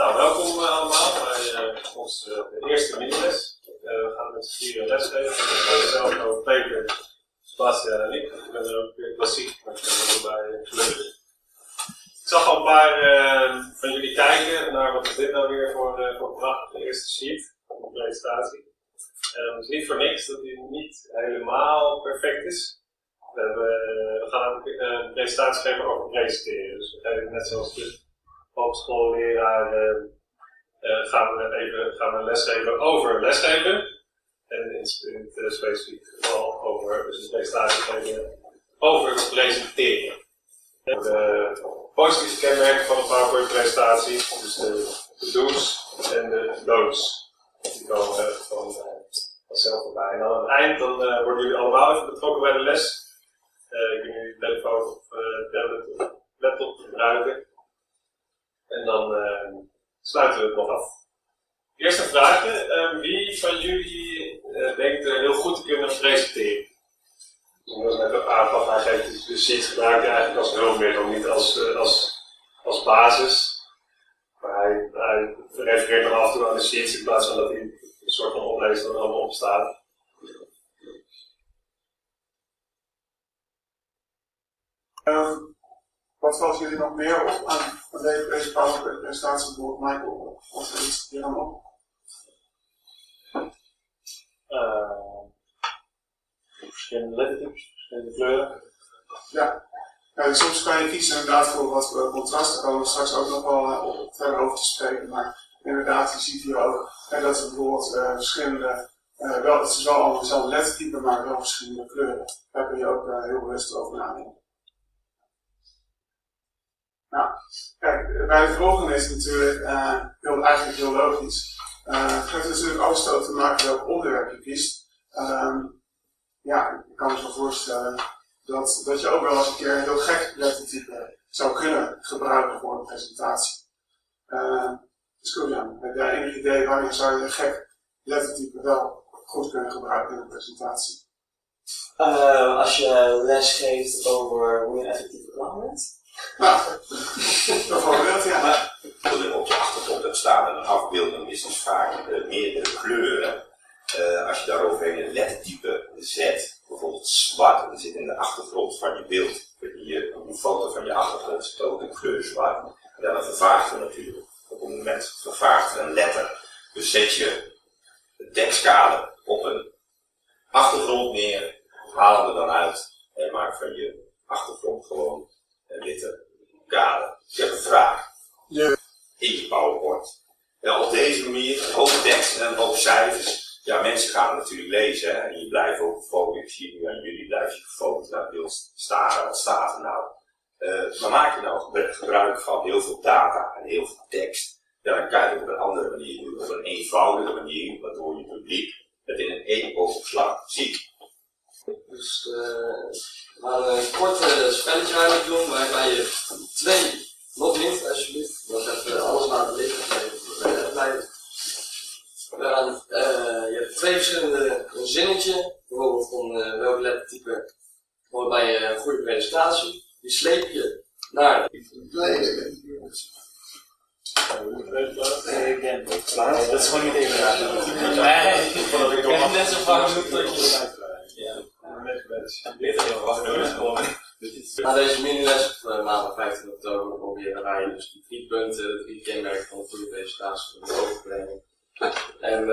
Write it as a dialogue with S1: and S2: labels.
S1: Nou, welkom allemaal bij onze eerste miniles. We gaan met z'n vieren lesgeven. Ik ben zelf over Peter, Sebastian en ik. Ik ben er ook weer klassiek, maar ik ben er bij gelukkig. Ik zag al een paar van jullie kijken naar wat is dit nou weer voor prachtig, de eerste sheet van de presentatie. Het is niet voor niks dat die niet helemaal perfect is. We gaan namelijk een presentatie geven over presenteren. Dus we geven net zoals de hogeschoolleraar gaan we lesgeven over lesgeven. En in het specifiek geval over dus een presentatie geven over het presenteren. De positieve kenmerken van een PowerPoint presentatie, dus de do's en de don'ts. Die komen vanzelf voorbij. En aan het eind worden jullie allemaal even betrokken bij de les. Je kunt jullie telefoon of laptop gebruiken. En dan sluiten we het nog af. Eerst een vraagje. Wie van jullie denkt er heel goed te kunnen presenteren? Zoals net ook aangaf, hij geeft de sheet gebruikt eigenlijk als hulpmiddel, niet als basis. Maar hij refereert dan af en toe aan de sheets in plaats van dat hij een soort van opleest dat er allemaal op staat.
S2: Wat valt jullie nog meer op aan deze PowerPoint-presentatie, bijvoorbeeld Michael? Wat is hier dan op?
S1: Verschillende lettertypes, verschillende kleuren.
S2: Ja, dus soms kan je kiezen inderdaad voor wat contrast. Daar komen we straks ook nog wel verder over te spreken. Maar inderdaad, je ziet hier ook dat er bijvoorbeeld verschillende, het is wel allemaal dezelfde lettertype, maar wel verschillende kleuren. Daar kun je ook heel rustig over nadenken. Nou, kijk, bij de volgende is het natuurlijk eigenlijk heel logisch. Het heeft natuurlijk alles te maken welk onderwerp je kiest. Ja, ik kan me zo voorstellen dat je ook wel eens een keer een heel gek lettertype zou kunnen gebruiken voor een presentatie. Dus Julian, heb jij enig idee wanneer zou je een gek lettertype wel goed kunnen gebruiken in een presentatie?
S3: Als je les geeft over hoe je een effectieve klant bent.
S2: Nou, bijvoorbeeld, ja.
S4: Maar op je achtergrond hebt staan en een afbeelding is dus vaak meerdere kleuren. Als je daaroverheen een lettertype zet, bijvoorbeeld zwart, en er zit in de achtergrond van je beeld, een foto van je achtergrond zit ook een kleur zwart. Ja, dan vervaagt er natuurlijk. Op een moment vervaagt er een letter. Dus zet je het tekstkader op een achtergrond neer, haal hem er dan uit en maak van je achtergrond gewoon een witte kader. Ik heb een vraag.
S2: Ja.
S4: In je PowerPoint. En op deze manier, een hoop tekst en een hoop cijfers. Ja, mensen gaan het natuurlijk lezen, hè? En je blijft ook gefocust. Ik zie nu aan jullie, blijf je gefocust naar het beeld staren. Wat staat er nou? Maar maak je nou gebruik van heel veel data en heel veel tekst, ja, dan kan je het op een andere manier doen, op een eenvoudige manier, waardoor je publiek het in een één oogopslag ziet.
S3: Dus we gaan een kort spelletje eigenlijk doen, waarbij je 2 nog niet, alsjeblieft. Dan even alles laten liggen. Je hebt 2 verschillende zinnetje, bijvoorbeeld van welk lettertype hoort bij een goede presentatie. Die sleep je naar de
S1: Dat is gewoon niet even nee, ik kan net zo vaak doen dat je
S3: na deze mini-les op maandag 15 oktober proberen wij dus die 3 punten, de 3 kenmerken van een goede presentatie te overbrengen. En